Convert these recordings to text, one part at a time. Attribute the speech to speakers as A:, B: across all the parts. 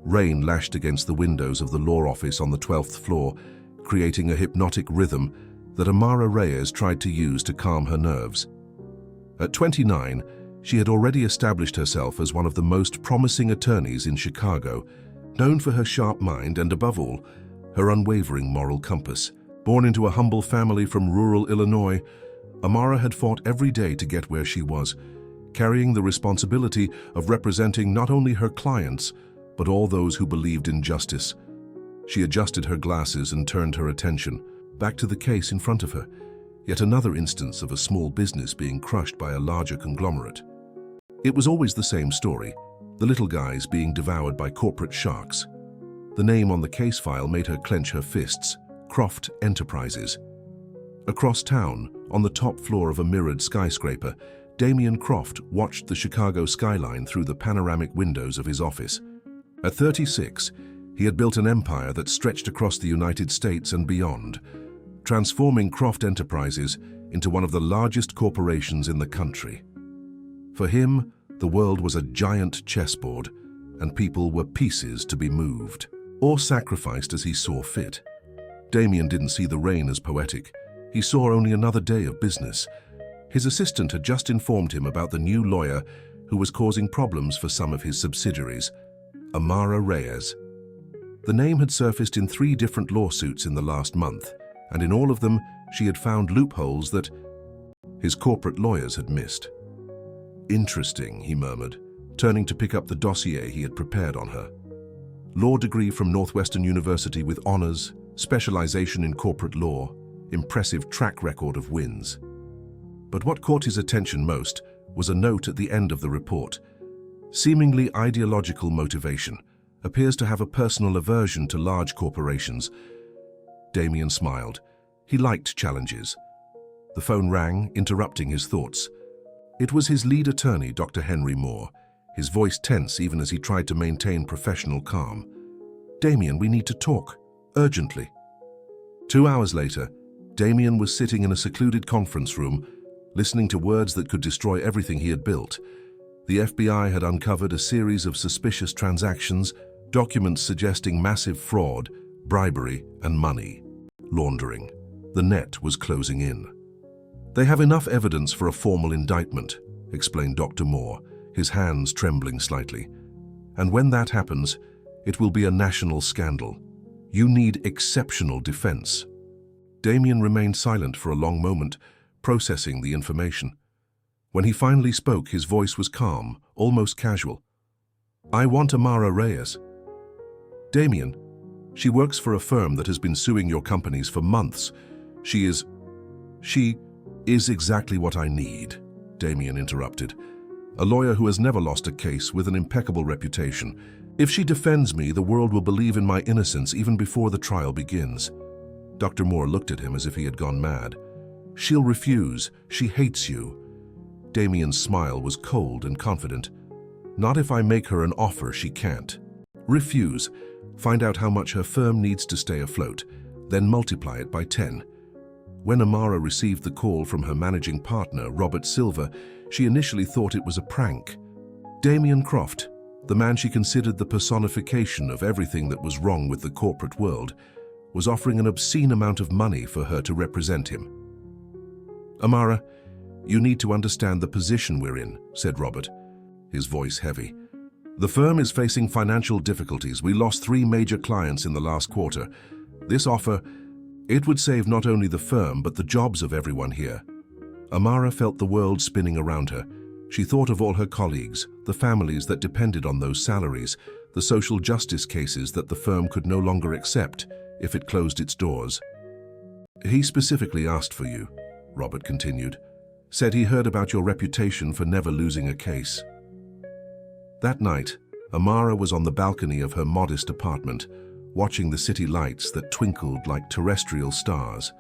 A: Rain lashed against the windows of the law office on the 12th floor, creating a hypnotic rhythm that Amara Reyes tried to use to calm her nerves. At 29, she had already established herself as one of the most promising attorneys in Chicago, known for her sharp mind and, above all, her unwavering moral compass. Born into a humble family from rural Illinois, Amara had fought every day to get where she was, carrying the responsibility of representing not only her clients, but all those who believed in justice. She adjusted her glasses and turned her attention back to the case in front of her, yet another instance of a small business being crushed by a larger conglomerate. It was always the same story, the little guys being devoured by corporate sharks. The name on the case file made her clench her fists: Croft Enterprises. Across town, on the top floor of a mirrored skyscraper, Damien Croft watched the Chicago skyline through the panoramic windows of his office. At 36, he had built an empire that stretched across the United States and beyond, transforming Croft Enterprises into one of the largest corporations in the country. For him, the world was a giant chessboard, and people were pieces to be moved or sacrificed as he saw fit. Damien didn't see the rain as poetic. He saw only another day of business. His assistant had just informed him about the new lawyer who was causing problems for some of his subsidiaries, Amara Reyes. The name had surfaced in 3 different lawsuits in the last month, and in all of them she had found loopholes that his corporate lawyers had missed. "Interesting," he murmured, turning to pick up the dossier he had prepared on her. Law degree from Northwestern University with honors, specialization in corporate law, impressive track record of wins. But what caught his attention most was a note at the end of the report. Seemingly ideological motivation, appears to have a personal aversion to large corporations. Damien smiled. He liked challenges. The phone rang, interrupting his thoughts. It was his lead attorney, Dr. Henry Moore, his voice tense even as he tried to maintain professional calm. "Damien, we need to talk, urgently." 2 hours later, Damien was sitting in a secluded conference room, listening to words that could destroy everything he had built. The FBI had uncovered a series of suspicious transactions, documents suggesting massive fraud, bribery, and money laundering. The net was closing in. "They have enough evidence for a formal indictment," explained Dr. Moore, his hands trembling slightly. "And when that happens, it will be a national scandal. You need exceptional defense." Damien remained silent for a long moment, processing the information. When he finally spoke, his voice was calm, almost casual. "I want Amara Reyes." "Damien, she works for a firm that has been suing your companies for months. She is exactly what I need," Damien interrupted. "A lawyer who has never lost a case, with an impeccable reputation. If she defends me, the world will believe in my innocence even before the trial begins." Dr. Moore looked at him as if he had gone mad. "She'll refuse. She hates you." Damien's smile was cold and confident. "Not if I make her an offer she can't. Refuse. Find out how much her firm needs to stay afloat, then multiply it by 10. When Amara received the call from her managing partner, Robert Silver, she initially thought it was a prank. Damien Croft, the man she considered the personification of everything that was wrong with the corporate world, was offering an obscene amount of money for her to represent him. "Amara, you need to understand the position we're in," said Robert, his voice heavy. "The firm is facing financial difficulties. We lost 3 major clients in the last quarter. This offer, it would save not only the firm but the jobs of everyone here." Amara felt the world spinning around her. She thought of all her colleagues, the families that depended on those salaries, the social justice cases that the firm could no longer accept if it closed its doors. "He specifically asked for you," Robert continued. "Said he heard about your reputation for never losing a case." That night, Amara was on the balcony of her modest apartment, watching the city lights that twinkled like terrestrial stars.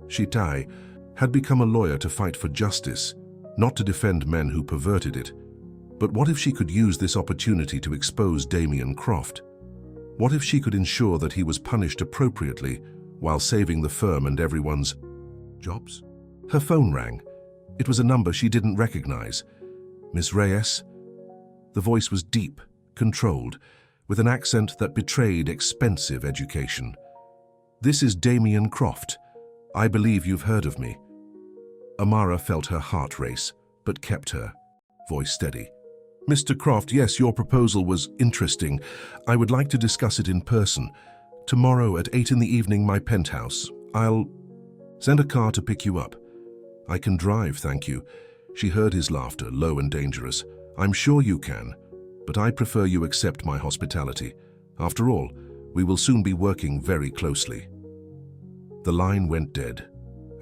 A: Shitai had become a lawyer to fight for justice, not to defend men who perverted it. But what if she could use this opportunity to expose Damien Croft? What if she could ensure that he was punished appropriately while saving the firm and everyone's jobs? Her phone rang. It was a number she didn't recognize. "Miss Reyes?" The voice was deep, controlled, with an accent that betrayed expensive education. "This is Damien Croft. I believe you've heard of me." Amara felt her heart race, but kept her voice steady. "Mr. Croft, yes, your proposal was interesting. I would like to discuss it in person. Tomorrow at 8 in the evening, my penthouse. I'll send a car to pick you up." "I can drive, thank you." She heard his laughter, low and dangerous. "I'm sure you can, but I prefer you accept my hospitality. After all, we will soon be working very closely." The line went dead,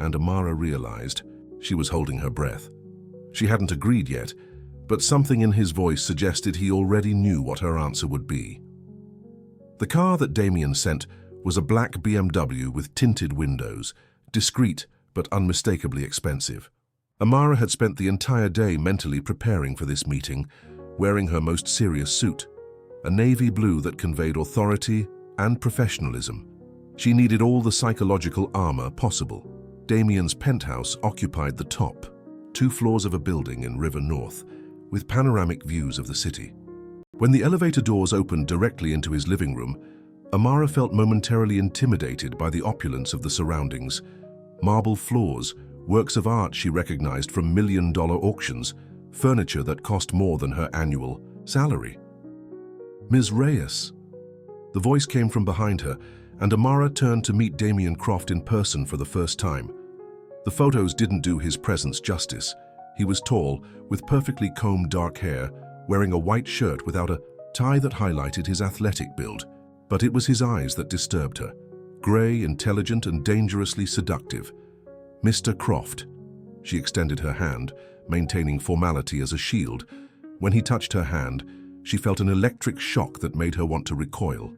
A: and Amara realized she was holding her breath. She hadn't agreed yet, but something in his voice suggested he already knew what her answer would be. The car that Damien sent was a black BMW with tinted windows, discreet but unmistakably expensive. Amara had spent the entire day mentally preparing for this meeting, wearing her most serious suit, a navy blue that conveyed authority and professionalism. She needed all the psychological armor possible. Damien's penthouse occupied the top 2 floors of a building in River North, with panoramic views of the city. When the elevator doors opened directly into his living room, Amara felt momentarily intimidated by the opulence of the surroundings. Marble floors, works of art she recognized from million-dollar auctions, furniture that cost more than her annual salary. "Ms. Reyes." The voice came from behind her, and Amara turned to meet Damien Croft in person for the first time. The photos didn't do his presence justice. He was tall, with perfectly combed dark hair, wearing a white shirt without a tie that highlighted his athletic build. But it was his eyes that disturbed her. Gray, intelligent, and dangerously seductive. "Mr. Croft." She extended her hand, maintaining formality as a shield. When he touched her hand, she felt an electric shock that made her want to recoil.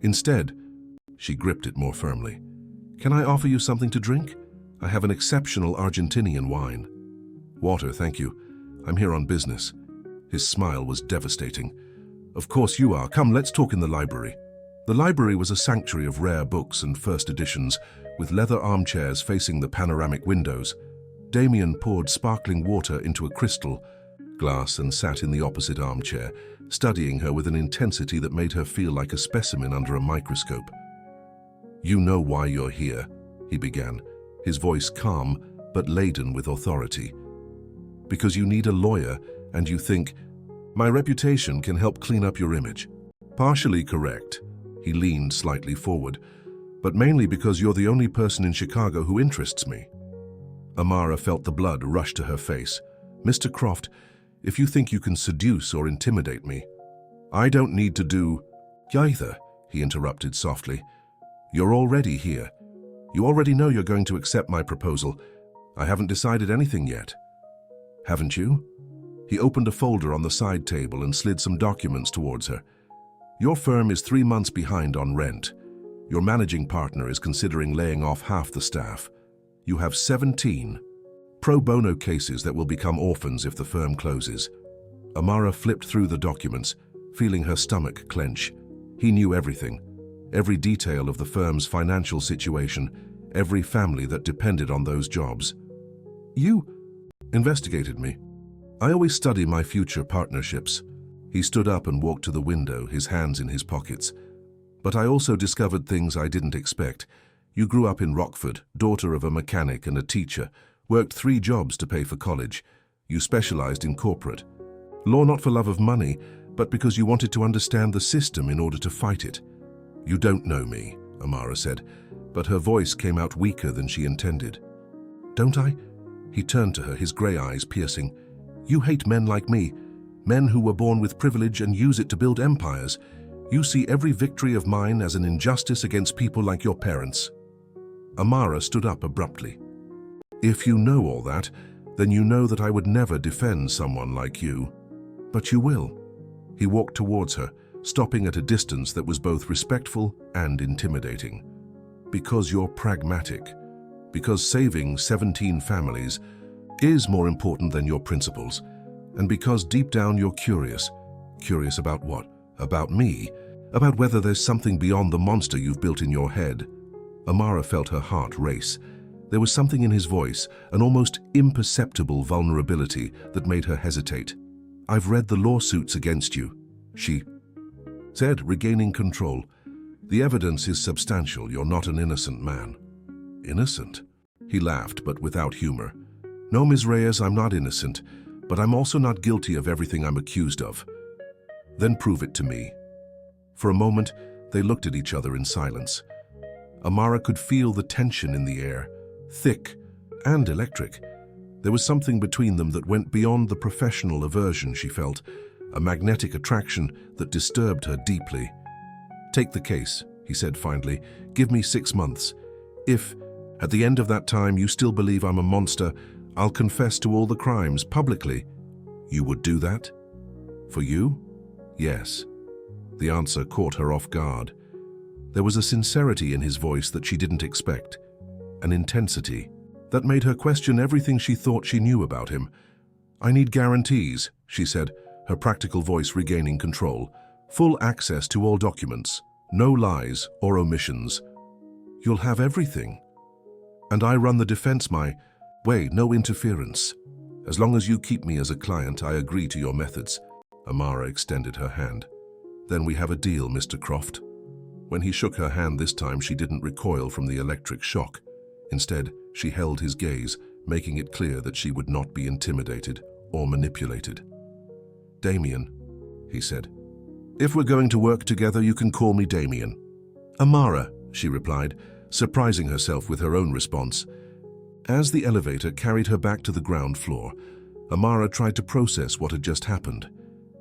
A: Instead, she gripped it more firmly. "Can I offer you something to drink? I have an exceptional Argentinian wine." "Water, thank you. I'm here on business." His smile was devastating. "Of course you are. Come, let's talk in the library." The library was a sanctuary of rare books and first editions, with leather armchairs facing the panoramic windows. Damien poured sparkling water into a crystal glass and sat in the opposite armchair, studying her with an intensity that made her feel like a specimen under a microscope. "You know why you're here," he began, his voice calm but laden with authority. "Because you need a lawyer and you think, my reputation can help clean up your image." "Partially correct." He leaned slightly forward. "But mainly because you're the only person in Chicago who interests me." Amara felt the blood rush to her face. "Mr. Croft, if you think you can seduce or intimidate me, I don't need to do either," he interrupted softly. "You're already here. You already know you're going to accept my proposal. I haven't decided anything yet." "Haven't you?" He opened a folder on the side table and slid some documents towards her. "Your firm is 3 months behind on rent. Your managing partner is considering laying off half the staff. You have 17 pro bono cases that will become orphans if the firm closes." Amara flipped through the documents, feeling her stomach clench. He knew everything, every detail of the firm's financial situation, every family that depended on those jobs. "You investigated me. I always study my future partnerships." He stood up and walked to the window, his hands in his pockets. "But I also discovered things I didn't expect. You grew up in Rockford, daughter of a mechanic and a teacher, worked 3 jobs to pay for college. You specialized in corporate. Law not for love of money, but because you wanted to understand the system in order to fight it." "You don't know me," Amara said, but her voice came out weaker than she intended. "Don't I?" He turned to her, his gray eyes piercing. "You hate men like me, men who were born with privilege and use it to build empires. You see every victory of mine as an injustice against people like your parents." Amara stood up abruptly. "If you know all that, then you know that I would never defend someone like you. But you will." He walked towards her, stopping at a distance that was both respectful and intimidating. "Because you're pragmatic. Because saving 17 families is more important than your principles. And because deep down you're curious. Curious about what? About me? About whether there's something beyond the monster you've built in your head." Amara felt her heart race. There was something in his voice, an almost imperceptible vulnerability that made her hesitate. "I've read the lawsuits against you." She said, regaining control. "The evidence is substantial. You're not an innocent man." "Innocent?" He laughed, but without humor. "No, Ms. Reyes, I'm not innocent, but I'm also not guilty of everything I'm accused of." "Then prove it to me." For a moment, they looked at each other in silence. Amara could feel the tension in the air, thick and electric. There was something between them that went beyond the professional aversion she felt, a magnetic attraction that disturbed her deeply. "Take the case," he said finally. "Give me 6 months. If, at the end of that time, you still believe I'm a monster, I'll confess to all the crimes publicly." "You would do that? For you?" "Yes." The answer caught her off guard. There was a sincerity in his voice that she didn't expect, an intensity that made her question everything she thought she knew about him. "I need guarantees," she said, her practical voice regaining control. "Full access to all documents, no lies or omissions." "You'll have everything. And I run the defense my way, no interference. As long as you keep me as a client, I agree to your methods." Amara extended her hand. "Then we have a deal, Mr. Croft." When he shook her hand this time, she didn't recoil from the electric shock. Instead, she held his gaze, making it clear that she would not be intimidated or manipulated. "Damien," he said. "If we're going to work together, you can call me Damien." "Amara," she replied, surprising herself with her own response. As the elevator carried her back to the ground floor, Amara tried to process what had just happened.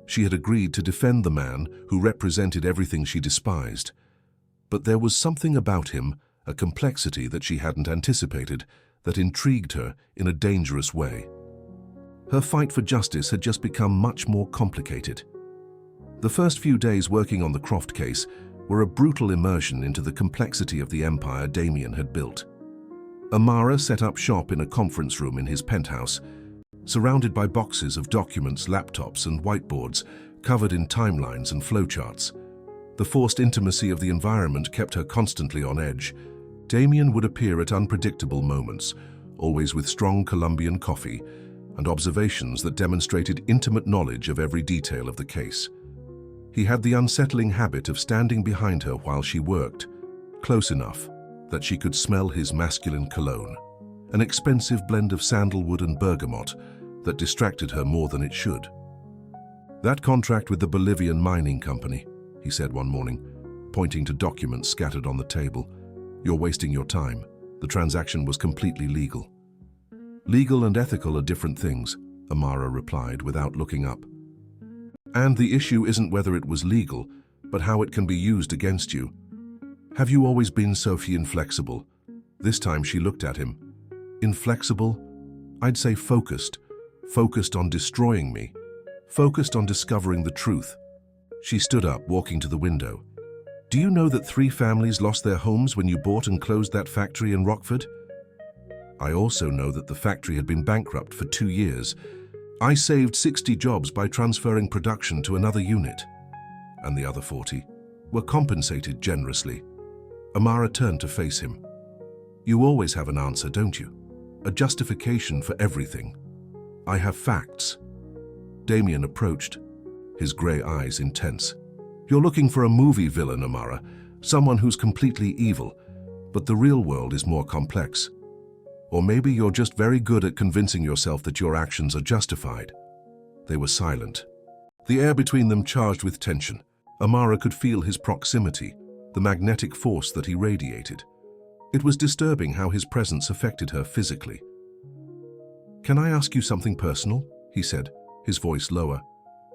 A: She had agreed to defend the man who represented everything she despised. But there was something about him, a complexity that she hadn't anticipated, that intrigued her in a dangerous way. Her fight for justice had just become much more complicated. The first few days working on the Croft case were a brutal immersion into the complexity of the empire Damien had built. Amara set up shop in a conference room in his penthouse, surrounded by boxes of documents, laptops, and whiteboards covered in timelines and flowcharts. The forced intimacy of the environment kept her constantly on edge. Damien would appear at unpredictable moments, always with strong Colombian coffee and observations that demonstrated intimate knowledge of every detail of the case. He had the unsettling habit of standing behind her while she worked, close enough that she could smell his masculine cologne, an expensive blend of sandalwood and bergamot that distracted her more than it should. "That contract with the Bolivian mining company," he said one morning, pointing to documents scattered on the table. "You're wasting your time. The transaction was completely legal." "Legal and ethical are different things," Amara replied without looking up. "And the issue isn't whether it was legal, but how it can be used against you. Have you always been so inflexible?" This time she looked at him. "Inflexible? I'd say focused. Focused on destroying me. Focused on discovering the truth." She stood up, walking to the window. "Do you know that 3 families lost their homes when you bought and closed that factory in Rockford? I also know that the factory had been bankrupt for 2 years. I saved 60 jobs by transferring production to another unit, and the other 40 were compensated generously." Amara turned to face him. "You always have an answer, don't you? A justification for everything." "I have facts." Damien approached, his grey eyes intense. "You're looking for a movie villain, Amara, someone who's completely evil, but the real world is more complex. Or maybe you're just very good at convincing yourself that your actions are justified." They were silent, the air between them charged with tension. Amara could feel his proximity, the magnetic force that he radiated. It was disturbing how his presence affected her physically. "Can I ask you something personal?" he said, his voice lower.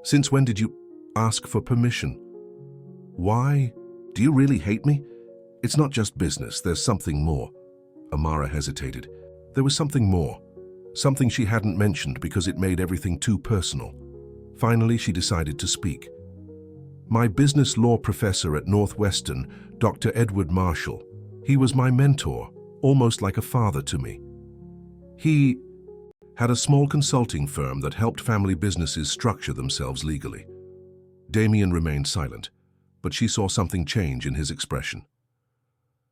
A: "Since when did you ask for permission?" "Why? Do you really hate me?" "It's not just business, there's something more." Amara hesitated. There was something more, something she hadn't mentioned because it made everything too personal. Finally, she decided to speak. "My business law professor at Northwestern, Dr. Edward Marshall, he was my mentor, almost like a father to me. He had a small consulting firm that helped family businesses structure themselves legally." Damien remained silent, but she saw something change in his expression.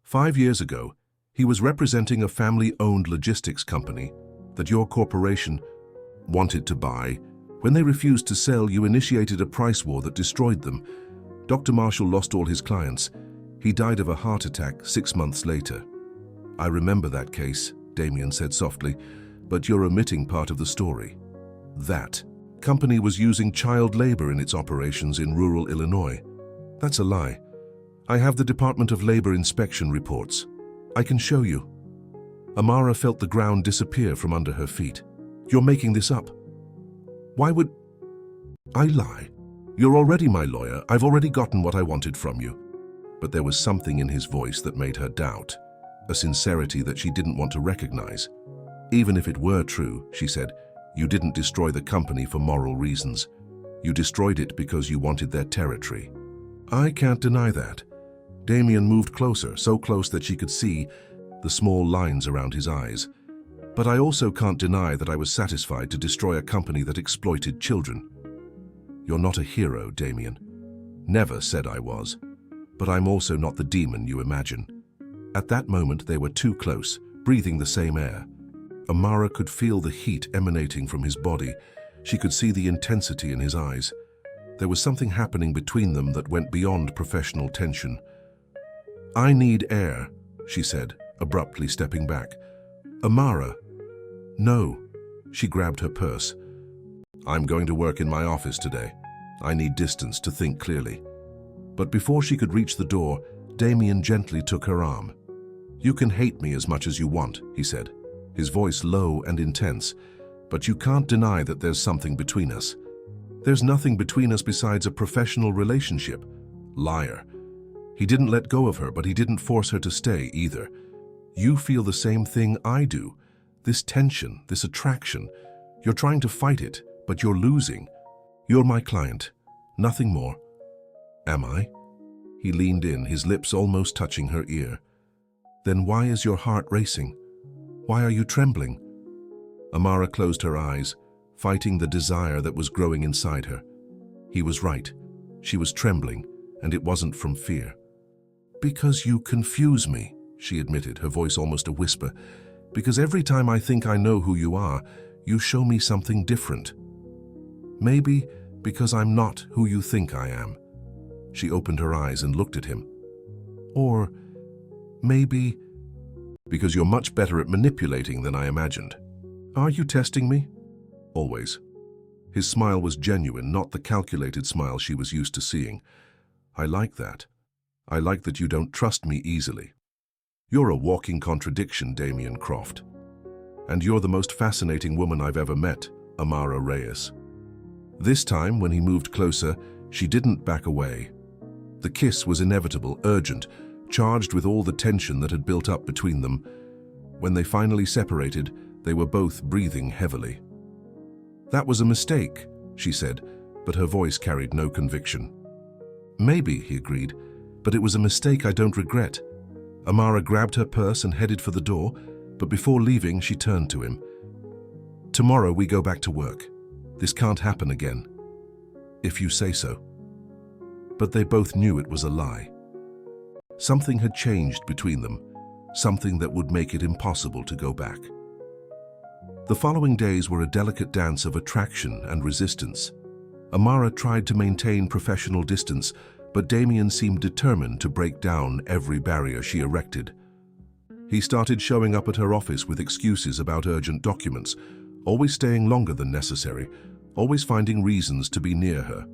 A: 5 years ago, he was representing a family-owned logistics company that your corporation wanted to buy. When they refused to sell, you initiated a price war that destroyed them. Dr. Marshall lost all his clients. He died of a heart attack 6 months later. I remember that case, Damien said softly, but you're omitting part of the story. That company was using child labor in its operations in rural Illinois. That's a lie. I have the Department of Labor inspection reports. I can show you. Amara felt the ground disappear from under her feet. You're making this up. Why would I lie? You're already my lawyer. I've already gotten what I wanted from you. But there was something in his voice that made her doubt, a sincerity that she didn't want to recognize. Even if it were true, she said, you didn't destroy the company for moral reasons. You destroyed it because you wanted their territory. I can't deny that. Damien moved closer, so close that she could see the small lines around his eyes. But I also can't deny that I was satisfied to destroy a company that exploited children. You're not a hero, Damien. Never said I was. But I'm also not the demon you imagine. At that moment, they were too close, breathing the same air. Amara could feel the heat emanating from his body. She could see the intensity in his eyes. There was something happening between them that went beyond professional tension. I need air, she said, abruptly stepping back. Amara. No. She grabbed her purse. I'm going to work in my office today. I need distance to think clearly. But before she could reach the door, Damien gently took her arm. You can hate me as much as you want, he said, his voice low and intense, but you can't deny that there's something between us. There's nothing between us besides a professional relationship. Liar. He didn't let go of her, but he didn't force her to stay either. You feel the same thing I do. This tension, this attraction. You're trying to fight it, but you're losing. You're my client, nothing more. Am I? He leaned in, his lips almost touching her ear. Then why is your heart racing? Why are you trembling? Amara closed her eyes, fighting the desire that was growing inside her. He was right. She was trembling, and it wasn't from fear. Because you confuse me, she admitted, her voice almost a whisper. Because every time I think I know who you are, you show me something different. Maybe because I'm not who you think I am. She opened her eyes and looked at him. Or maybe because you're much better at manipulating than I imagined. Are you testing me? Always. His smile was genuine, not the calculated smile she was used to seeing. I like that. I like that you don't trust me easily. You're a walking contradiction, Damien Croft. And you're the most fascinating woman I've ever met, Amara Reyes. This time, when he moved closer, she didn't back away. The kiss was inevitable, urgent, charged with all the tension that had built up between them. When they finally separated, they were both breathing heavily. That was a mistake, she said, but her voice carried no conviction. Maybe, he agreed, but it was a mistake I don't regret. Amara grabbed her purse and headed for the door, but before leaving, she turned to him. Tomorrow we go back to work. This can't happen again. If you say so. But they both knew it was a lie. Something had changed between them, something that would make it impossible to go back. The following days were a delicate dance of attraction and resistance. Amara tried to maintain professional distance, but Damien seemed determined to break down every barrier she erected. He started showing up at her office with excuses about urgent documents, always staying longer than necessary, always finding reasons to be near her.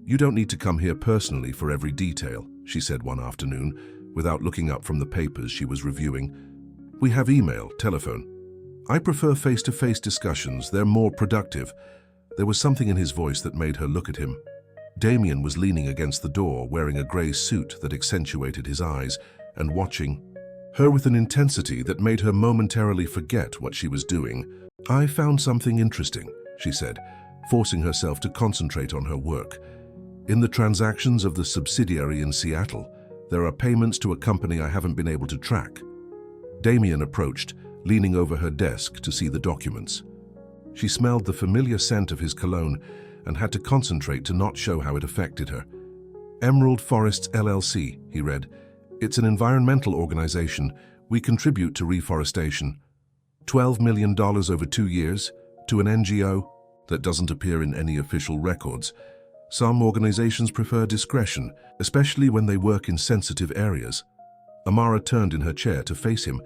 A: You don't need to come here personally for every detail, she said one afternoon, without looking up from the papers she was reviewing. We have email, telephone. I prefer face-to-face discussions. They're more productive. There was something in his voice that made her look at him. Damien was leaning against the door, wearing a grey suit that accentuated his eyes, and watching her with an intensity that made her momentarily forget what she was doing. I found something interesting, she said, forcing herself to concentrate on her work. In the transactions of the subsidiary in Seattle, there are payments to a company I haven't been able to track. Damien approached, leaning over her desk to see the documents. She smelled the familiar scent of his cologne and had to concentrate to not show how it affected her. Emerald Forests LLC, he read. It's an environmental organization. We contribute to reforestation. $12 million over 2 years to an NGO that doesn't appear in any official records. Some organizations prefer discretion, especially when they work in sensitive areas. Amara turned in her chair to face him,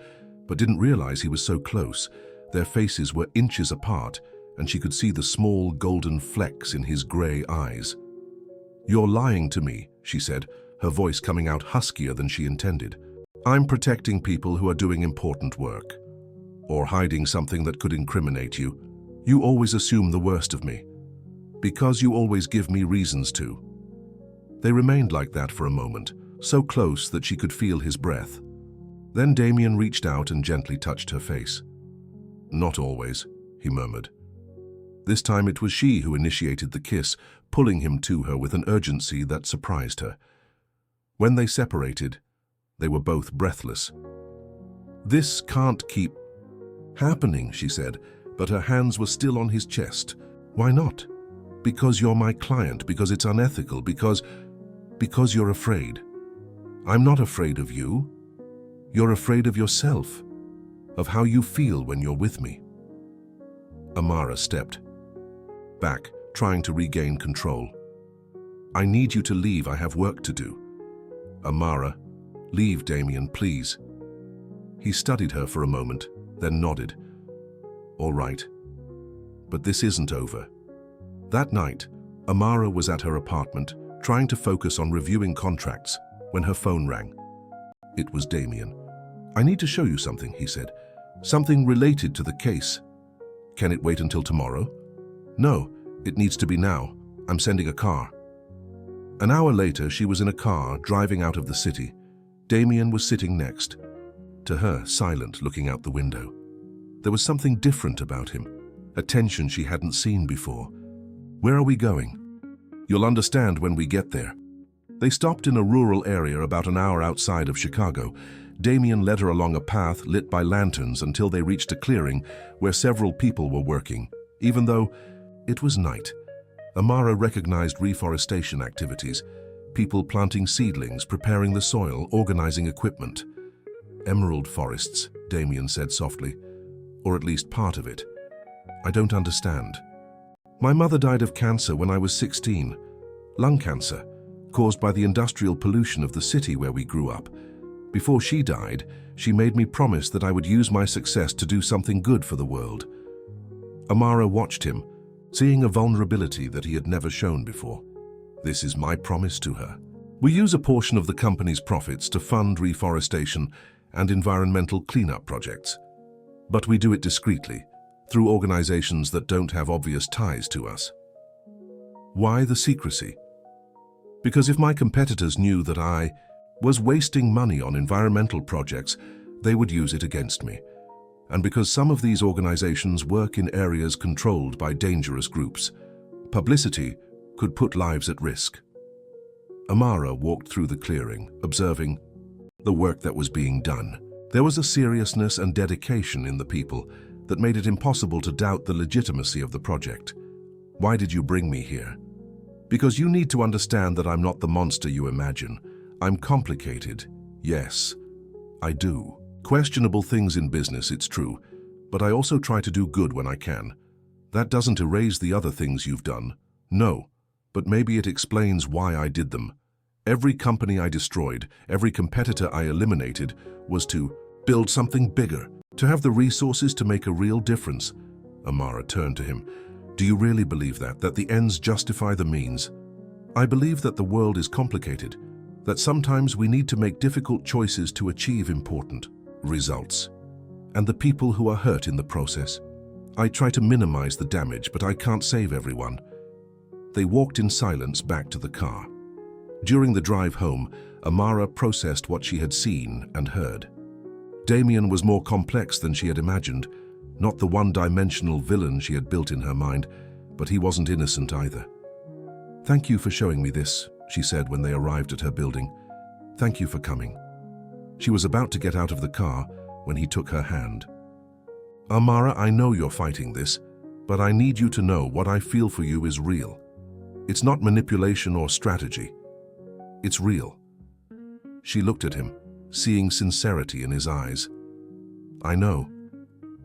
A: but didn't realize he was so close. Their faces were inches apart, and she could see the small golden flecks in his gray eyes. "You're lying to me," she said, her voice coming out huskier than she intended. "I'm protecting people who are doing important work. Or hiding something that could incriminate you. You always assume the worst of me. Because you always give me reasons to." They remained like that for a moment, so close that she could feel his breath. Then Damien reached out and gently touched her face. "Not always," he murmured. This time it was she who initiated the kiss, pulling him to her with an urgency that surprised her. When they separated, they were both breathless. "This can't keep happening," she said, but her hands were still on his chest. "Why not?" "Because you're my client, because it's unethical, because you're afraid." "I'm not afraid of you. You're afraid of yourself, of how you feel when you're with me." Amara stepped back, trying to regain control. "I need you to leave. I have work to do." "Amara, leave, Damien, please." He studied her for a moment, then nodded. "All right. But this isn't over." That night, Amara was at her apartment, trying to focus on reviewing contracts, when her phone rang. It was Damien. "I need to show you something," he said. "Something related to the case." "Can it wait until tomorrow?" "No, it needs to be now. I'm sending a car." An hour later, she was in a car, driving out of the city. Damien was sitting next to her, silent, looking out the window. There was something different about him, a tension she hadn't seen before. "Where are we going?" "You'll understand when we get there." They stopped in a rural area about an hour outside of Chicago. Damien led her along a path lit by lanterns until they reached a clearing where several people were working. Even though it was night, Amara recognized reforestation activities, people planting seedlings, preparing the soil, organizing equipment. "Emerald forests," Damien said softly. "Or at least part of it. I don't understand." "My mother died of cancer when I was 16. Lung cancer, caused by the industrial pollution of the city where we grew up. Before she died, she made me promise that I would use my success to do something good for the world." Amara watched him, seeing a vulnerability that he had never shown before. "This is my promise to her. We use a portion of the company's profits to fund reforestation and environmental cleanup projects. But we do it discreetly, through organizations that don't have obvious ties to us." "Why the secrecy?" "Because if my competitors knew that I was wasting money on environmental projects, they would use it against me. And because some of these organizations work in areas controlled by dangerous groups, publicity could put lives at risk." Amara walked through the clearing, observing the work that was being done. There was a seriousness and dedication in the people that made it impossible to doubt the legitimacy of the project. "Why did you bring me here?" "Because you need to understand that I'm not the monster you imagine. I'm complicated. Yes, I do. Questionable things in business, it's true, but I also try to do good when I can. That doesn't erase the other things you've done. No, but maybe it explains why I did them. Every company I destroyed, every competitor I eliminated, was to build something bigger, to have the resources to make a real difference." Amara turned to him. "Do you really believe that the ends justify the means?" "I believe that the world is complicated, that sometimes we need to make difficult choices to achieve important results, and the people who are hurt in the process. I try to minimize the damage, but I can't save everyone." They walked in silence back to the car. During the drive home, Amara processed what she had seen and heard. Damien was more complex than she had imagined, not the one-dimensional villain she had built in her mind, but he wasn't innocent either. "Thank you for showing me this," she said when they arrived at her building. "Thank you for coming." She was about to get out of the car when he took her hand. "Amara, I know you're fighting this, but I need you to know what I feel for you is real. It's not manipulation or strategy. It's real." She looked at him, seeing sincerity in his eyes. "I know,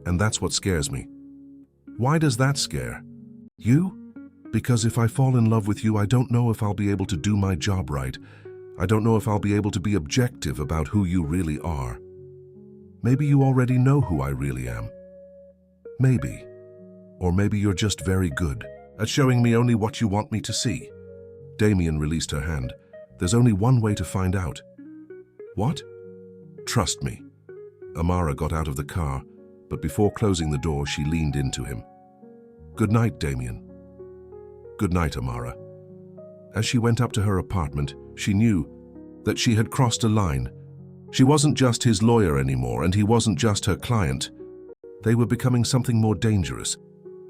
A: and that's what scares me." "Why does that scare you?" Because if I fall in love with you, I don't know if I'll be able to do my job right. I don't know if I'll be able to be objective about who you really are. Maybe you already know who I really am. Maybe. Or maybe you're just very good at showing me only what you want me to see. Damien released her hand. There's only one way to find out. What? Trust me. Amara got out of the car, but before closing the door, she leaned into him. Good night, Damien. Good night, Amara. As she went up to her apartment, she knew that she had crossed a line. She wasn't just his lawyer anymore, and he wasn't just her client. They were becoming something more dangerous.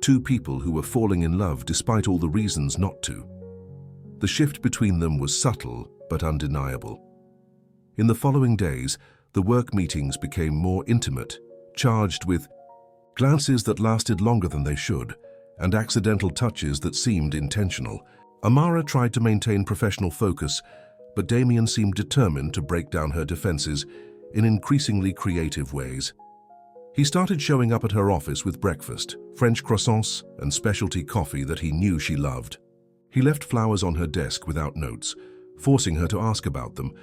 A: Two people who were falling in love despite all the reasons not to. The shift between them was subtle but undeniable. In the following days, the work meetings became more intimate, charged with glances that lasted longer than they should, and accidental touches that seemed intentional. Amara tried to maintain professional focus, but Damien seemed determined to break down her defenses in increasingly creative ways. He started showing up at her office with breakfast, French croissants, and specialty coffee that he knew she loved. He left flowers on her desk without notes, forcing her to ask about them,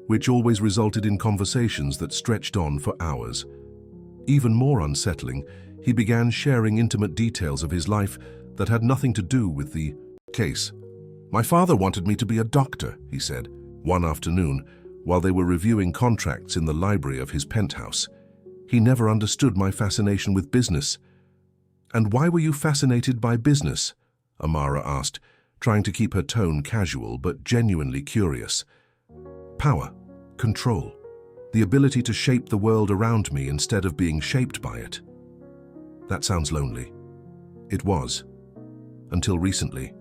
A: which always resulted in conversations that stretched on for hours. Even more unsettling, he began sharing intimate details of his life that had nothing to do with the case. My father wanted me to be a doctor, he said, one afternoon, while they were reviewing contracts in the library of his penthouse. He never understood my fascination with business. And why were you fascinated by business? Amara asked, trying to keep her tone casual but genuinely curious. Power, control, the ability to shape the world around me instead of being shaped by it. That sounds lonely. It was, until recently.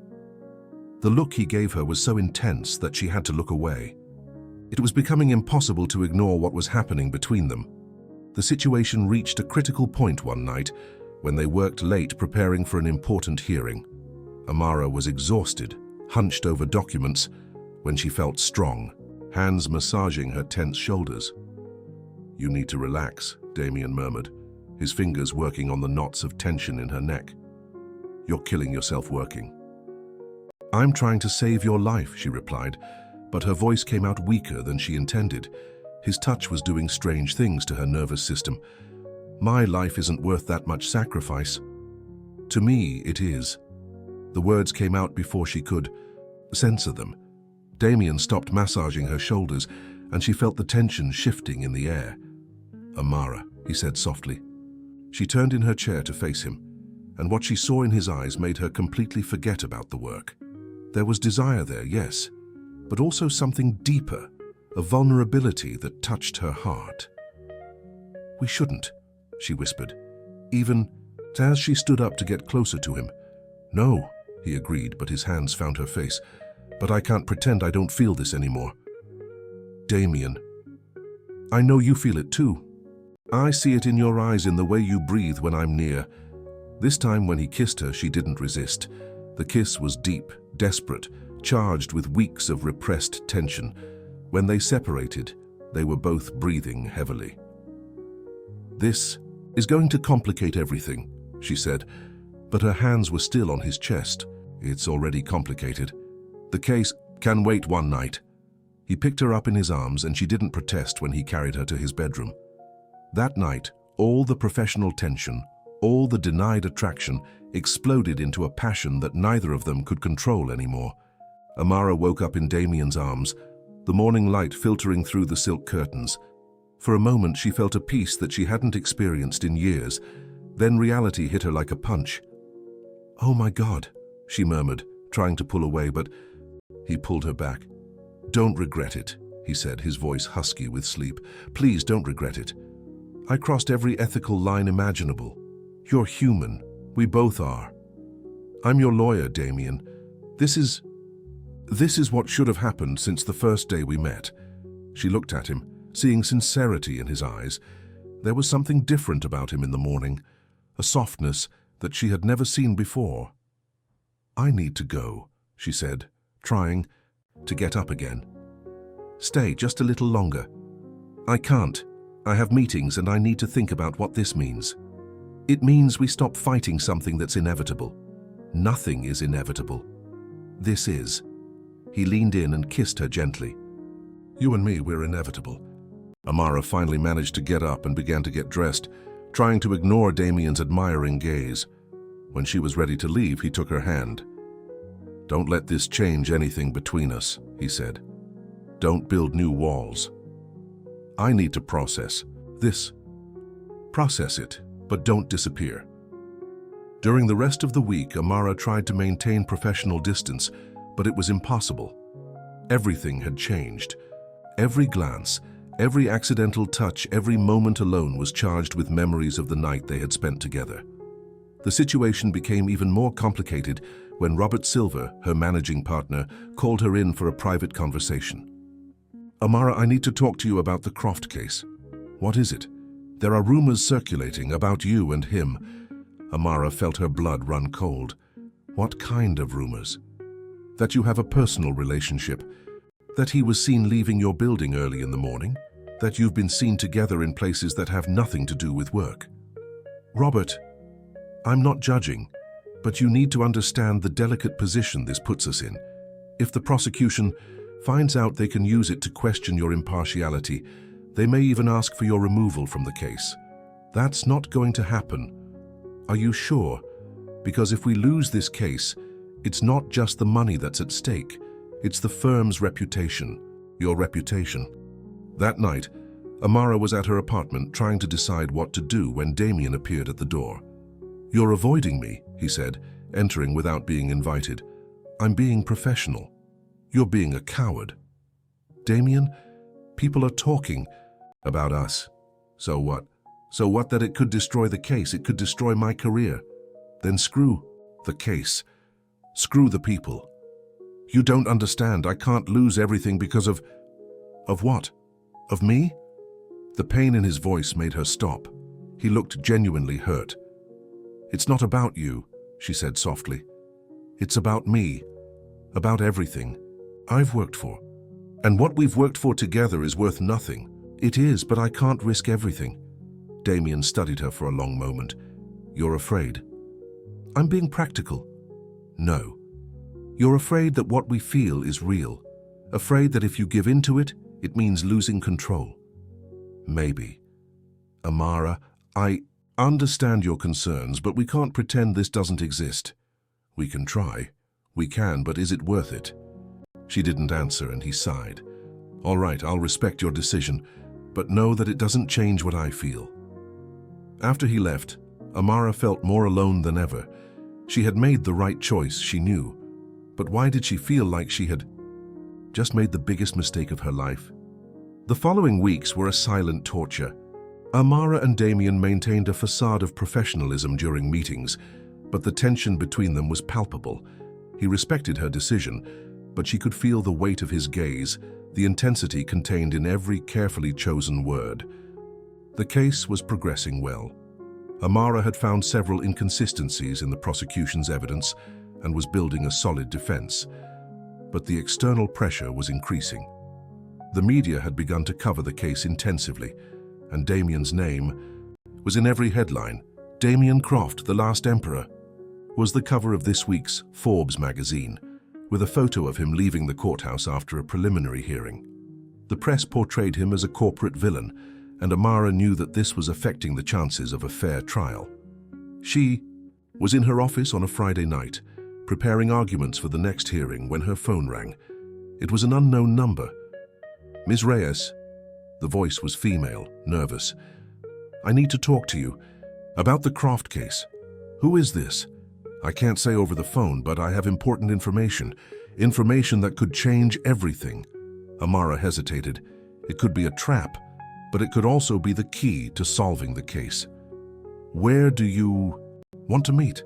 A: The look he gave her was so intense that she had to look away. It was becoming impossible to ignore what was happening between them. The situation reached a critical point one night when they worked late preparing for an important hearing. Amara was exhausted, hunched over documents, when she felt strong, hands massaging her tense shoulders. You need to relax, Damien murmured, his fingers working on the knots of tension in her neck. You're killing yourself working. I'm trying to save your life, she replied, but her voice came out weaker than she intended. His touch was doing strange things to her nervous system. My life isn't worth that much sacrifice. To me, it is. The words came out before she could censor them. Damien stopped massaging her shoulders, and she felt the tension shifting in the air. Amara, he said softly. She turned in her chair to face him, and what she saw in his eyes made her completely forget about the work. There was desire there, yes, but also something deeper, a vulnerability that touched her heart. We shouldn't, she whispered, even as she stood up to get closer to him. No, he agreed, but his hands found her face. But I can't pretend I don't feel this anymore. Damien, I know you feel it too. I see it in your eyes, in the way you breathe when I'm near. This time when he kissed her, she didn't resist. The kiss was deep, desperate, charged with weeks of repressed tension. When they separated, they were both breathing heavily. This is going to complicate everything, she said, but her hands were still on his chest. It's already complicated. The case can wait one night. He picked her up in his arms, and she didn't protest when he carried her to his bedroom. That night, all the professional tension, all the denied attraction, exploded into a passion that neither of them could control anymore. Amara woke up in Damien's arms, the morning light filtering through the silk curtains. For a moment, she felt a peace that she hadn't experienced in years. Then reality hit her like a punch. Oh my God, she murmured, trying to pull away, but he pulled her back. Don't regret it, he said, his voice husky with sleep. Please don't regret it. I crossed every ethical line imaginable. You're human. We both are. I'm your lawyer, Damien. This is what should have happened since the first day we met. She looked at him, seeing sincerity in his eyes. There was something different about him in the morning, a softness that she had never seen before. I need to go, she said, trying to get up again. Stay just a little longer. I can't. I have meetings and I need to think about what this means. It means we stop fighting something that's inevitable. Nothing is inevitable. This is. He leaned in and kissed her gently. You and me, we're inevitable. Amara finally managed to get up and began to get dressed, trying to ignore Damien's admiring gaze. When she was ready to leave, he took her hand. Don't let this change anything between us, he said. Don't build new walls. I need to process this. Process it, but don't disappear. During the rest of the week, Amara tried to maintain professional distance, but it was impossible. Everything had changed. Every glance, every accidental touch, every moment alone was charged with memories of the night they had spent together. The situation became even more complicated when Robert Silver, her managing partner, called her in for a private conversation. Amara, I need to talk to you about the Croft case. What is it? There are rumors circulating about you and him. Amara felt her blood run cold. What kind of rumors? That you have a personal relationship. That he was seen leaving your building early in the morning. That you've been seen together in places that have nothing to do with work. Robert, I'm not judging, but you need to understand the delicate position this puts us in. If the prosecution finds out they can use it to question your impartiality, they may even ask for your removal from the case. That's not going to happen. Are you sure? Because if we lose this case, it's not just the money that's at stake. It's the firm's reputation, your reputation. That night, Amara was at her apartment trying to decide what to do when Damien appeared at the door. You're avoiding me, he said, entering without being invited. I'm being professional. You're being a coward. Damien, people are talking about us. So what? So what that it could destroy the case, it could destroy my career. Then screw the case. Screw the people. You don't understand. I can't lose everything because of what? Of me? The pain in his voice made her stop. He looked genuinely hurt. It's not about you, she said softly. It's about me. About everything I've worked for. And what we've worked for together is worth nothing. It is, but I can't risk everything. Damien studied her for a long moment. You're afraid. I'm being practical. No. You're afraid that what we feel is real. Afraid that if you give in to it, it means losing control. Maybe. Amara, I understand your concerns, but we can't pretend this doesn't exist. We can try. We can, but is it worth it? She didn't answer, and he sighed. All right, I'll respect your decision, but know that it doesn't change what I feel. After he left, Amara felt more alone than ever. She had made the right choice, she knew. But why did she feel like she had just made the biggest mistake of her life? The following weeks were a silent torture. Amara and Damien maintained a facade of professionalism during meetings, but the tension between them was palpable. He respected her decision, but she could feel the weight of his gaze, the intensity contained in every carefully chosen word. The case was progressing well. Amara had found several inconsistencies in the prosecution's evidence and was building a solid defense. But the external pressure was increasing. The media had begun to cover the case intensively, and Damien's name was in every headline. Damien Croft, the Last Emperor, was the cover of this week's Forbes magazine, with a photo of him leaving the courthouse after a preliminary hearing. The press portrayed him as a corporate villain, and Amara knew that this was affecting the chances of a fair trial. She was in her office on a Friday night, preparing arguments for the next hearing when her phone rang. It was an unknown number. Ms. Reyes. The voice was female, nervous. I need to talk to you about the Croft case. Who is this? I can't say over the phone, but I have important information. Information that could change everything. Amara hesitated. It could be a trap, but it could also be the key to solving the case. Where do you want to meet?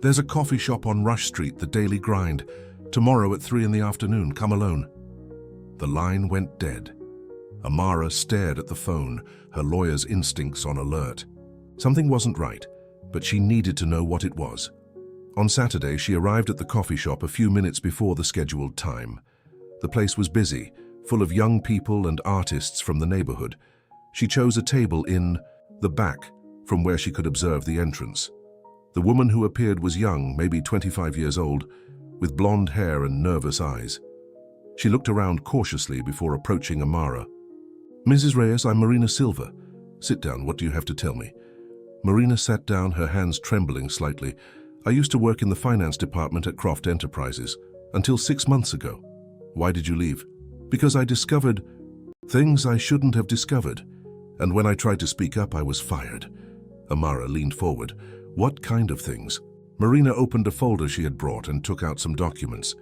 A: There's a coffee shop on Rush Street, the Daily Grind. Tomorrow at 3 in the afternoon, come alone. The line went dead. Amara stared at the phone, her lawyer's instincts on alert. Something wasn't right, but she needed to know what it was. On Saturday, she arrived at the coffee shop a few minutes before the scheduled time. The place was busy, full of young people and artists from the neighborhood. She chose a table in the back, from where she could observe the entrance. The woman who appeared was young, maybe 25 years old, with blonde hair and nervous eyes. She looked around cautiously before approaching Amara. "Mrs. Reyes, I'm Marina Silva. Sit down, what do you have to tell me?" Marina sat down, her hands trembling slightly. "I used to work in the finance department at Croft Enterprises, until 6 months ago." "Why did you leave?" "Because I discovered things I shouldn't have discovered, and when I tried to speak up, I was fired." Amara leaned forward. "What kind of things?" Marina opened a folder she had brought and took out some documents.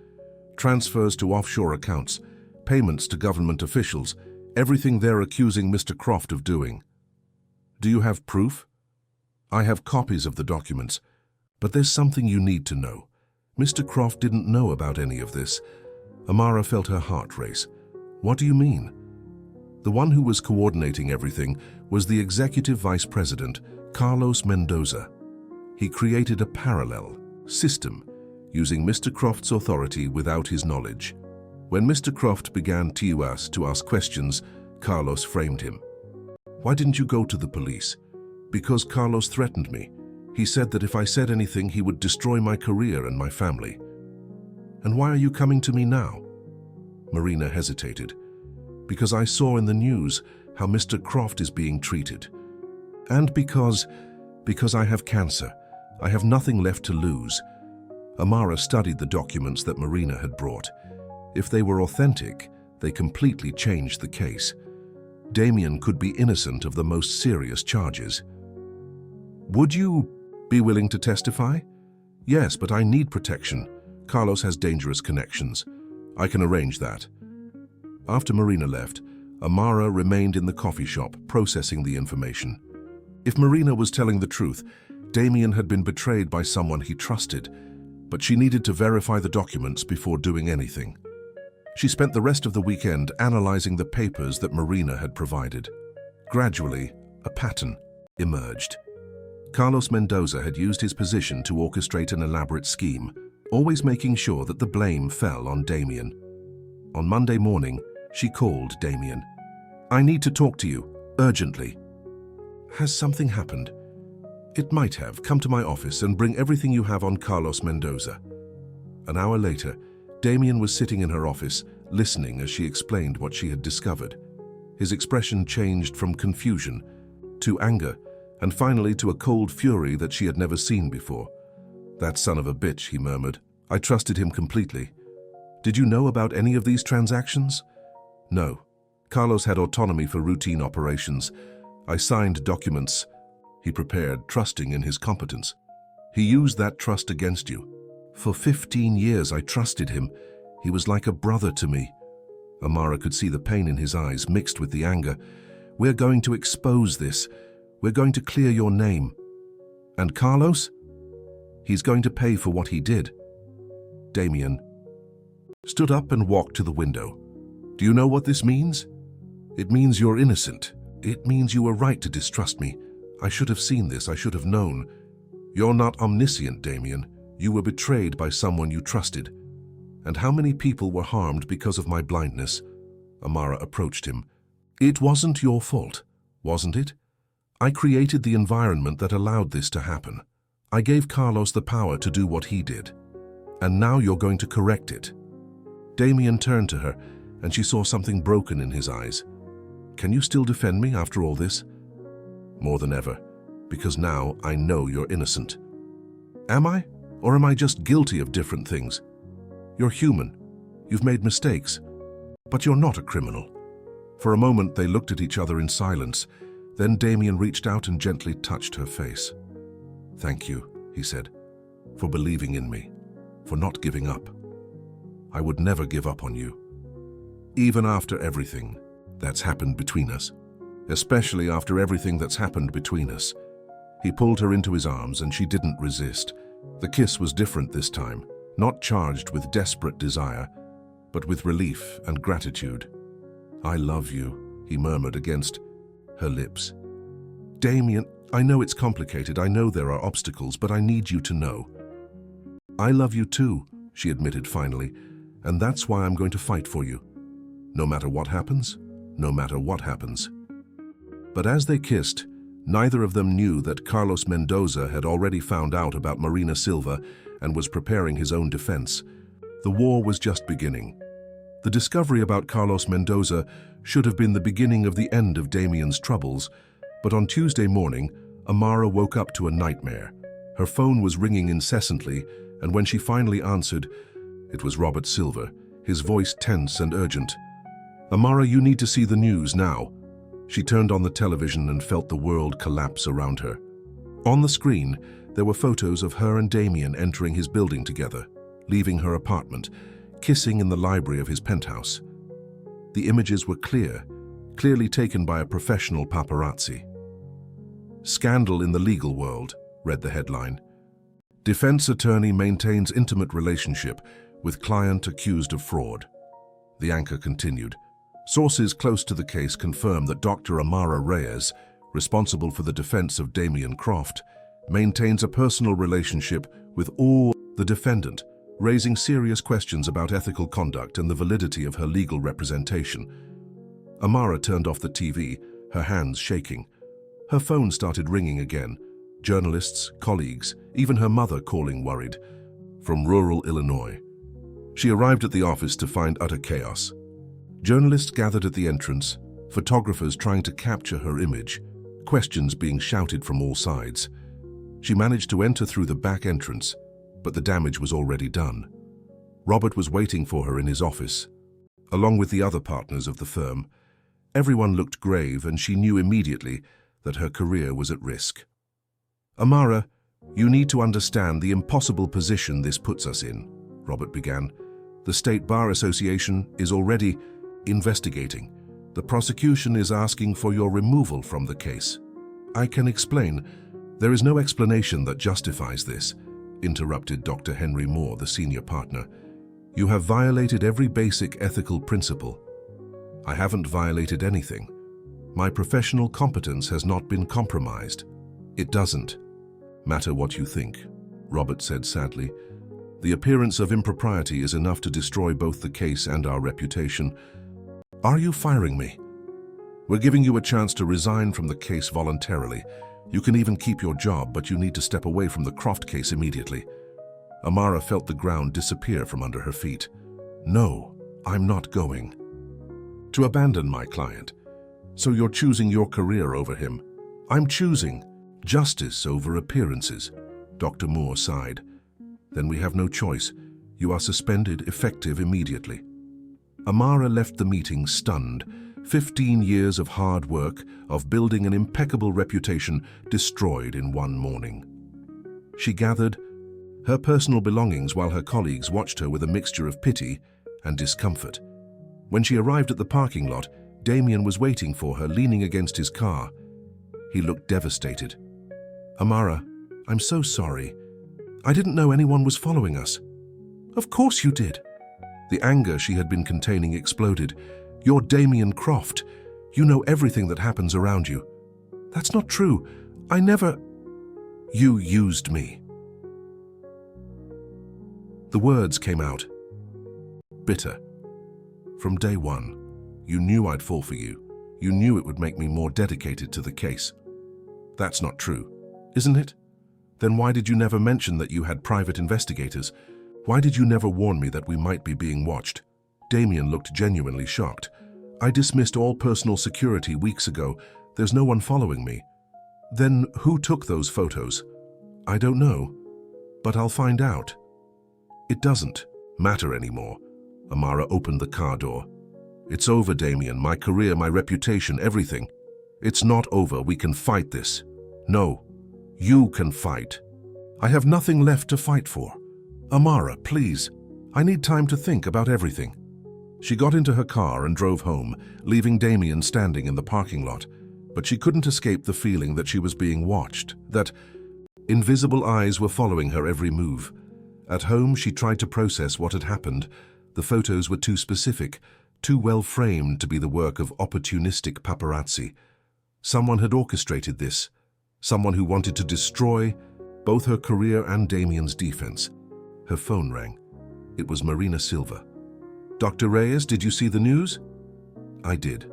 A: Transfers to offshore accounts, payments to government officials, everything they're accusing Mr. Croft of doing. "Do you have proof?" "I have copies of the documents, but there's something you need to know. Mr. Croft didn't know about any of this." Amara felt her heart race. "What do you mean?" "The one who was coordinating everything was the executive vice president, Carlos Mendoza. He created a parallel system using Mr. Croft's authority without his knowledge. When Mr. Croft began to ask questions, Carlos framed him." "Why didn't you go to the police?" "Because Carlos threatened me. He said that if I said anything, he would destroy my career and my family." "And why are you coming to me now?" Marina hesitated. "Because I saw in the news how Mr. Croft is being treated. And because I have cancer. I have nothing left to lose." Amara studied the documents that Marina had brought. If they were authentic, they completely changed the case. Damien could be innocent of the most serious charges. "Would you be willing to testify?" "Yes, but I need protection. Carlos has dangerous connections. I can arrange that." After Marina left, Amara remained in the coffee shop, processing the information. If Marina was telling the truth, Damien had been betrayed by someone he trusted, but she needed to verify the documents before doing anything. She spent the rest of the weekend analyzing the papers that Marina had provided. Gradually, a pattern emerged. Carlos Mendoza had used his position to orchestrate an elaborate scheme, always making sure that the blame fell on Damien. On Monday morning, she called Damien. "I need to talk to you, urgently." "Has something happened?" "It might have. Come to my office and bring everything you have on Carlos Mendoza." An hour later, Damien was sitting in her office, listening as she explained what she had discovered. His expression changed from confusion to anger, and finally to a cold fury that she had never seen before. "That son of a bitch," he murmured. "I trusted him completely." "Did you know about any of these transactions?" "No. Carlos had autonomy for routine operations. I signed documents he prepared, trusting in his competence. He used that trust against you. For 15 years I trusted him. He was like a brother to me." Amara could see the pain in his eyes mixed with the anger. "We're going to expose this. We're going to clear your name." "And Carlos? He's going to pay for what he did." Damien stood up and walked to the window. "Do you know what this means?" "It means you're innocent. It means you were right to distrust me. I should have seen this. I should have known. You're not omniscient, Damien. You were betrayed by someone you trusted. And how many people were harmed because of my blindness?" Amara approached him. "It wasn't your fault, wasn't it? I created the environment that allowed this to happen. I gave Carlos the power to do what he did. And now you're going to correct it." Damien turned to her, and she saw something broken in his eyes. "Can you still defend me after all this?" "More than ever, because now I know you're innocent." "Am I? Or am I just guilty of different things?" "You're human. You've made mistakes. But you're not a criminal." For a moment they looked at each other in silence. Then Damien reached out and gently touched her face. "Thank you," he said, "for believing in me, for not giving up. I would never give up on you, even after everything that's happened between us. Especially after everything that's happened between us." He pulled her into his arms and she didn't resist. The kiss was different this time, not charged with desperate desire, but with relief and gratitude. "I love you," he murmured against her lips. "Damien, I know it's complicated. I know there are obstacles, but I need you to know." "I love you too," she admitted finally, "and that's why I'm going to fight for you. No matter what happens, no matter what happens." But as they kissed, Neither of them knew that Carlos Mendoza had already found out about Marina Silva and was preparing his own defense. The war was just beginning. The discovery about Carlos Mendoza should have been the beginning of the end of Damian's troubles, but on Tuesday morning, Amara woke up to a nightmare. Her phone was ringing incessantly, and when she finally answered, it was Robert Silva, his voice tense and urgent. "Amara, you need to see the news now." She turned on the television and felt the world collapse around her. On the screen, there were photos of her and Damian entering his building together, leaving her apartment, kissing in the library of his penthouse. The images were clearly taken by a professional paparazzi. "Scandal in the legal world," read the headline. "Defense attorney maintains intimate relationship with client accused of fraud." The anchor continued. Sources close to the case confirm that Dr. Amara Reyes, responsible for the defense of Damian Croft, maintains a personal relationship with the defendant, raising serious questions about ethical conduct and the validity of her legal representation. Amara turned off the TV, her hands shaking. Her phone started ringing again. Journalists, colleagues, even her mother calling worried. From rural Illinois. She arrived at the office to find utter chaos. Journalists gathered at the entrance, photographers trying to capture her image, questions being shouted from all sides. She managed to enter through the back entrance, but the damage was already done. Robert was waiting for her in his office, along with the other partners of the firm. Everyone looked grave, and she knew immediately that her career was at risk. "Amara, you need to understand the impossible position this puts us in," Robert began. "The State Bar Association is already investigating. The prosecution is asking for your removal from the case." "I can explain." "There is no explanation that justifies this," interrupted Dr. Henry Moore, the senior partner. "You have violated every basic ethical principle." "I haven't violated anything. My professional competence has not been compromised." "It doesn't matter what you think," Robert said sadly. "The appearance of impropriety is enough to destroy both the case and our reputation." "Are you firing me?" "We're giving you a chance to resign from the case voluntarily. You can even keep your job, but you need to step away from the Croft case immediately." Amara felt the ground disappear from under her feet. "No, I'm not going to abandon my client. So you're choosing your career over him?" "I'm choosing justice over appearances," Dr. Moore sighed. "Then we have no choice. You are suspended, effective immediately." Amara left the meeting stunned. 15 years of hard work, of building an impeccable reputation, destroyed in one morning. She gathered her personal belongings while her colleagues watched her with a mixture of pity and discomfort. When she arrived at the parking lot, Damian was waiting for her, leaning against his car. He looked devastated. "Amara, I'm so sorry. I didn't know anyone was following us." "Of course you did." The anger she had been containing exploded. "You're Damian Croft. You know everything that happens around you." "That's not true. I never—" "You used me." The words came out, bitter. "From day one, you knew I'd fall for you. You knew it would make me more dedicated to the case." "That's not true, isn't it? Then why did you never mention that you had private investigators? Why did you never warn me that we might be being watched?" Damian looked genuinely shocked. "I dismissed all personal security weeks ago. There's no one following me." "Then who took those photos?" "I don't know, but I'll find out." "It doesn't matter anymore." Amara opened the car door. "It's over, Damian. My career, my reputation, everything. It's not over. We can fight this." "No, you can fight." "I have nothing left to fight for." "Amara, please. I need time to think about everything." She got into her car and drove home, leaving Damian standing in the parking lot. But she couldn't escape the feeling that she was being watched, that invisible eyes were following her every move. At home, she tried to process what had happened. The photos were too specific, too well framed to be the work of opportunistic paparazzi. Someone had orchestrated this, someone who wanted to destroy both her career and Damian's defense. Her phone rang. It was Marina Silva. "Dr. Reyes, did you see the news?" "I did.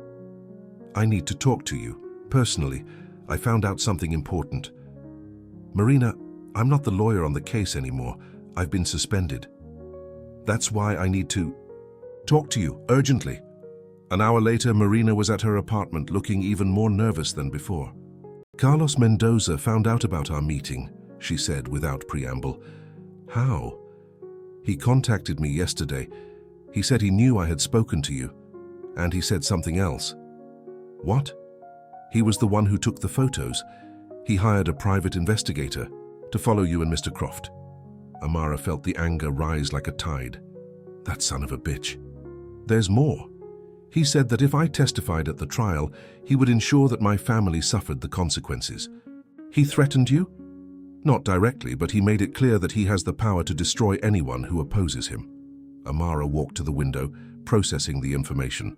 A: I need to talk to you, personally. I found out something important. Marina, I'm not the lawyer on the case anymore. I've been suspended. That's why I need to talk to you urgently. An hour later, Marina was at her apartment looking even more nervous than before. Carlos Mendoza found out about our meeting, she said without preamble. How? He contacted me yesterday. He said he knew I had spoken to you. And he said something else. What? He was the one who took the photos. He hired a private investigator to follow you and Mr. Croft. Amara felt the anger rise like a tide. That son of a bitch. There's more. He said that if I testified at the trial, he would ensure that my family suffered the consequences. He threatened you? Not directly, but he made it clear that he has the power to destroy anyone who opposes him. Amara walked to the window, processing the information.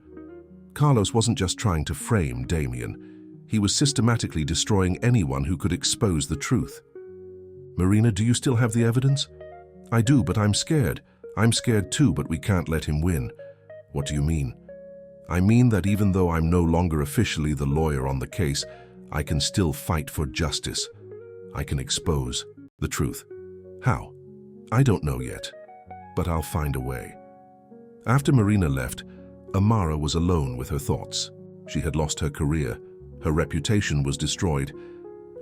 A: Carlos wasn't just trying to frame Damien. He was systematically destroying anyone who could expose the truth. Marina, do you still have the evidence? I do, but I'm scared. I'm scared too, but we can't let him win. What do you mean? I mean that even though I'm no longer officially the lawyer on the case, I can still fight for justice. I can expose the truth. How? I don't know yet, but I'll find a way. After Marina left, Amara was alone with her thoughts. She had lost her career, her reputation was destroyed,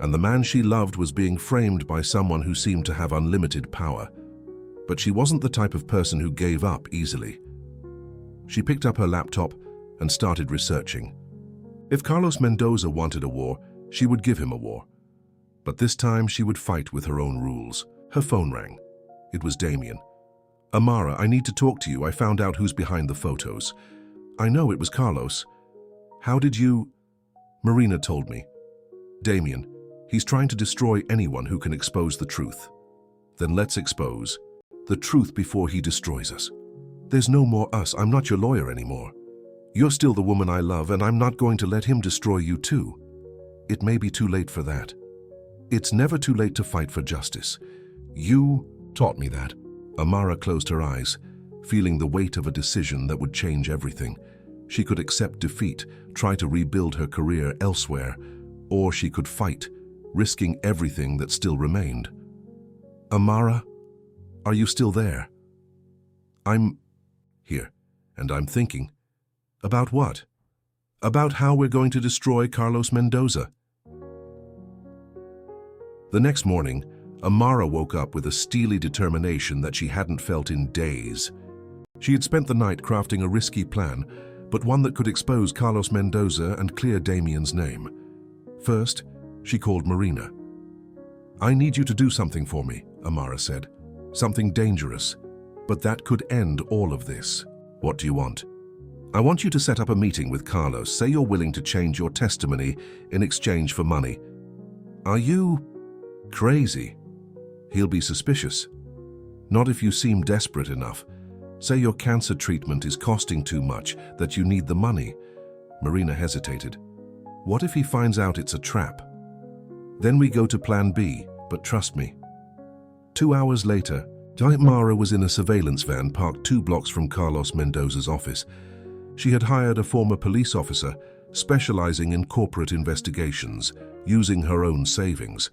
A: and the man she loved was being framed by someone who seemed to have unlimited power. But she wasn't the type of person who gave up easily. She picked up her laptop and started researching. If Carlos Mendoza wanted a war, she would give him a war. But this time she would fight with her own rules. Her phone rang. It was Damien. Amara, I need to talk to you. I found out who's behind the photos. I know it was Carlos. How did you... Marina told me. Damien, he's trying to destroy anyone who can expose the truth. Then let's expose the truth before he destroys us. There's no more us. I'm not your lawyer anymore. You're still the woman I love, and I'm not going to let him destroy you too. It may be too late for that. It's never too late to fight for justice. You taught me that. Amara closed her eyes, feeling the weight of a decision that would change everything. She could accept defeat, try to rebuild her career elsewhere, or she could fight, risking everything that still remained. Amara, are you still there? I'm here, and I'm thinking. About what? About how we're going to destroy Carlos Mendoza. The next morning, Amara woke up with a steely determination that she hadn't felt in days. She had spent the night crafting a risky plan, but one that could expose Carlos Mendoza and clear Damien's name. First, she called Marina. I need you to do something for me, Amara said. Something dangerous, but that could end all of this. What do you want? I want you to set up a meeting with Carlos. Say you're willing to change your testimony in exchange for money. Are you crazy? He'll be suspicious. Not if you seem desperate enough. Say your cancer treatment is costing too much, that you need the money. Marina hesitated. What if he finds out it's a trap? Then we go to plan B, but trust me. 2 hours later, Amara was in a surveillance van parked 2 blocks from Carlos Mendoza's office. She had hired a former police officer specializing in corporate investigations, using her own savings.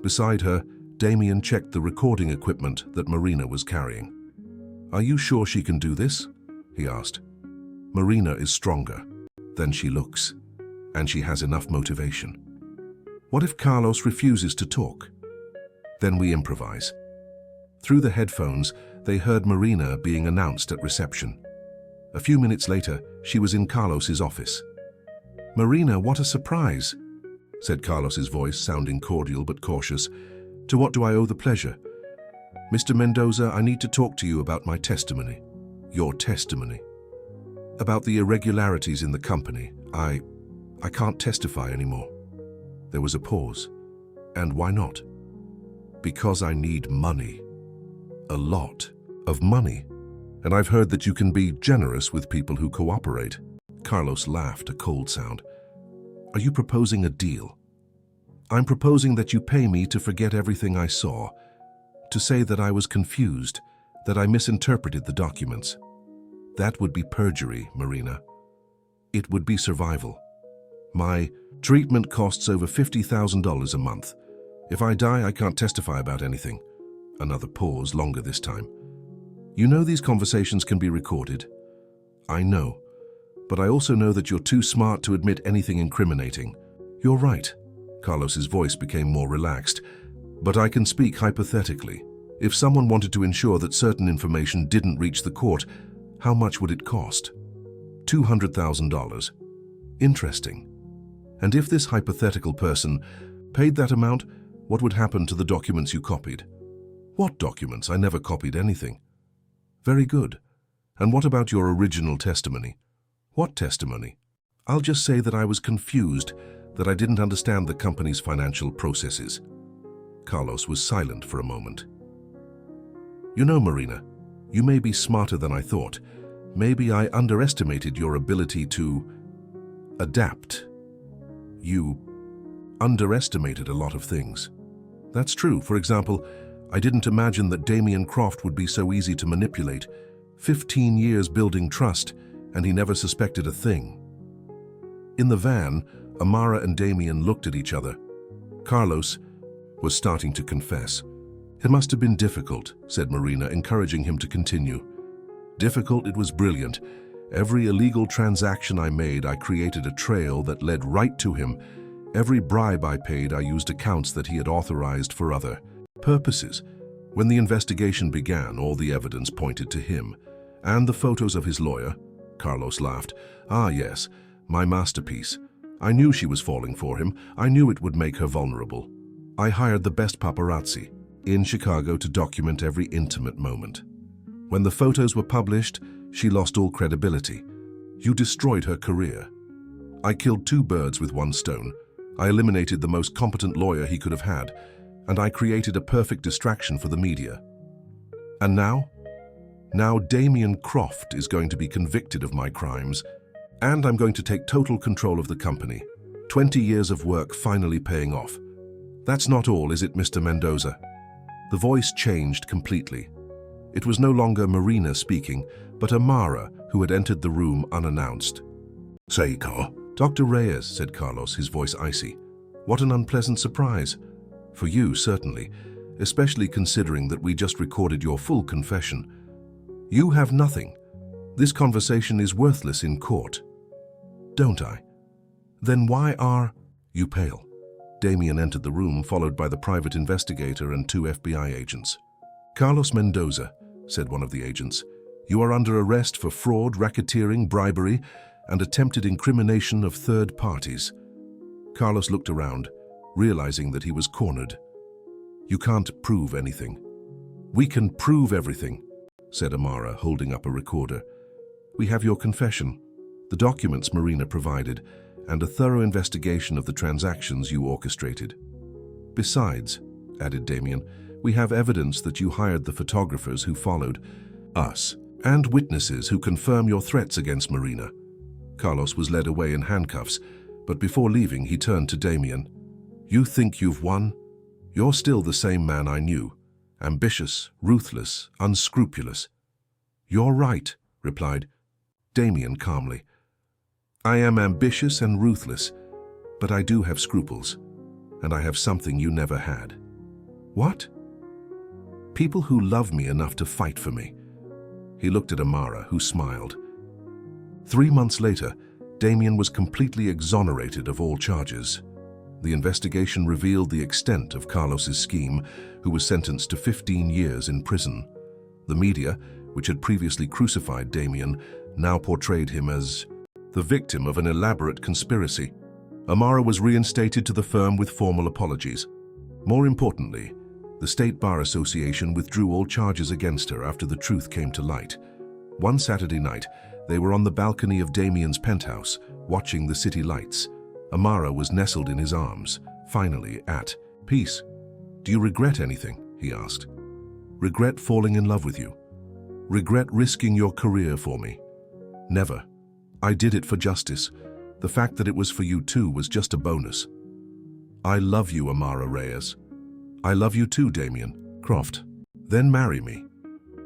A: Beside her, Damien checked the recording equipment that Marina was carrying. Are you sure she can do this? He asked. Marina is stronger than she looks, and she has enough motivation. What if Carlos refuses to talk? Then we improvise. Through the headphones, they heard Marina being announced at reception. A few minutes later, she was in Carlos's office. Marina, what a surprise, said Carlos's voice, sounding cordial but cautious. To what do I owe the pleasure? Mr. Mendoza, I need to talk to you about my testimony. Your testimony. About the irregularities in the company. I can't testify anymore. There was a pause. And why not? Because I need money. A lot of money. And I've heard that you can be generous with people who cooperate. Carlos laughed, a cold sound. Are you proposing a deal? I'm proposing that you pay me to forget everything I saw, to say that I was confused, that I misinterpreted the documents. That would be perjury, Marina. It would be survival. My treatment costs over $50,000 a month. If I die, I can't testify about anything. Another pause, longer this time. You know these conversations can be recorded. I know, but I also know that you're too smart to admit anything incriminating. You're right. Carlos's voice became more relaxed. But I can speak hypothetically. If someone wanted to ensure that certain information didn't reach the court, how much would it cost? $200,000. Interesting. And if this hypothetical person paid that amount, what would happen to the documents you copied? What documents? I never copied anything. Very good. And what about your original testimony? What testimony? I'll just say that I was confused, that I didn't understand the company's financial processes. Carlos was silent for a moment. You know, Marina, you may be smarter than I thought. Maybe I underestimated your ability to adapt. You underestimated a lot of things. That's true. For example, I didn't imagine that Damien Croft would be so easy to manipulate. 15 years building trust, and he never suspected a thing. In the van, Amara and Damien looked at each other. Carlos was starting to confess. It must have been difficult, said Marina, encouraging him to continue. Difficult? It was brilliant. Every illegal transaction I made, I created a trail that led right to him. Every bribe I paid, I used accounts that he had authorized for other purposes. When the investigation began, all the evidence pointed to him. And the photos of his lawyer? Carlos laughed. Ah, yes, my masterpiece. I knew she was falling for him. I knew it would make her vulnerable. I hired the best paparazzi in Chicago to document every intimate moment. When the photos were published, she lost all credibility. You destroyed her career. I killed two birds with one stone. I eliminated the most competent lawyer he could have had, and I created a perfect distraction for the media. And now? Now Damien Croft is going to be convicted of my crimes, and I'm going to take total control of the company. 20 years of work finally paying off. That's not all, is it, Mr. Mendoza? The voice changed completely. It was no longer Marina speaking, but Amara, who had entered the room unannounced. Seiko. Dr. Reyes, said Carlos, his voice icy. What an unpleasant surprise. For you, certainly, especially considering that we just recorded your full confession. You have nothing. This conversation is worthless in court. Don't I? Then why are you pale? Damien entered the room, followed by the private investigator and 2 FBI agents. Carlos Mendoza, said one of the agents, you are under arrest for fraud, racketeering, bribery, and attempted incrimination of third parties. Carlos looked around, realizing that he was cornered. You can't prove anything. We can prove everything, said Amara, holding up a recorder. We have your confession, the documents Marina provided, and a thorough investigation of the transactions you orchestrated. Besides, added Damien, we have evidence that you hired the photographers who followed us, and witnesses who confirm your threats against Marina. Carlos was led away in handcuffs, but before leaving he turned to Damien. You think you've won? You're still the same man I knew. Ambitious, ruthless, unscrupulous. You're right, replied Damien calmly. I am ambitious and ruthless, but I do have scruples, and I have something you never had. What? People who love me enough to fight for me. He looked at Amara, who smiled. 3 months later, Damien was completely exonerated of all charges. The investigation revealed the extent of Carlos's scheme, who was sentenced to 15 years in prison. The media, which had previously crucified Damien, now portrayed him as the victim of an elaborate conspiracy. Amara was reinstated to the firm with formal apologies. More importantly, the State Bar Association withdrew all charges against her after the truth came to light. One Saturday night, they were on the balcony of Damien's penthouse, watching the city lights. Amara was nestled in his arms, finally at peace. Do you regret anything? He asked. Regret falling in love with you? Regret risking your career for me? Never. I did it for justice. The fact that it was for you too was just a bonus. I love you, Amara Reyes. I love you too, Damien Croft. Then marry me.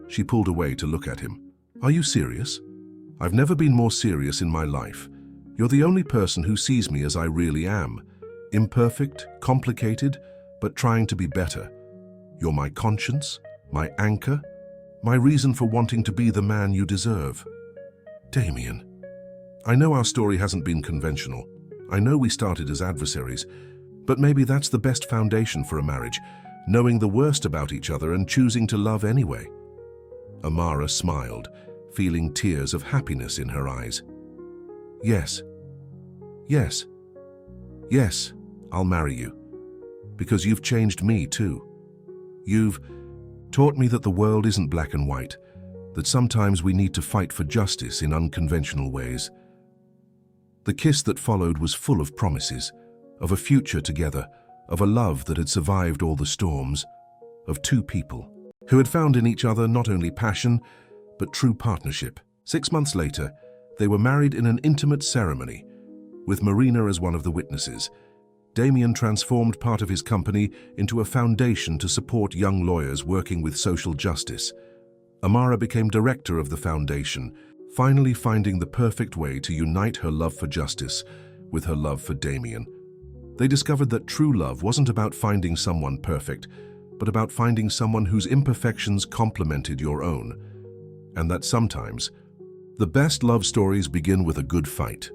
A: She pulled away to look at him. Are you serious? I've never been more serious in my life. You're the only person who sees me as I really am. Imperfect, complicated, but trying to be better. You're my conscience, my anchor, my reason for wanting to be the man you deserve. Damien, I know our story hasn't been conventional. I know we started as adversaries, but maybe that's the best foundation for a marriage, knowing the worst about each other and choosing to love anyway. Amara smiled, feeling tears of happiness in her eyes. Yes, yes, yes, I'll marry you. Because you've changed me too. You've taught me that the world isn't black and white, that sometimes we need to fight for justice in unconventional ways. The kiss that followed was full of promises, of a future together, of a love that had survived all the storms, of two people who had found in each other not only passion, but true partnership. 6 months later, they were married in an intimate ceremony, with Marina as one of the witnesses. Damien transformed part of his company into a foundation to support young lawyers working with social justice. Amara became director of the foundation, finally finding the perfect way to unite her love for justice with her love for Damien. They discovered that true love wasn't about finding someone perfect, but about finding someone whose imperfections complemented your own. And that sometimes, the best love stories begin with a good fight.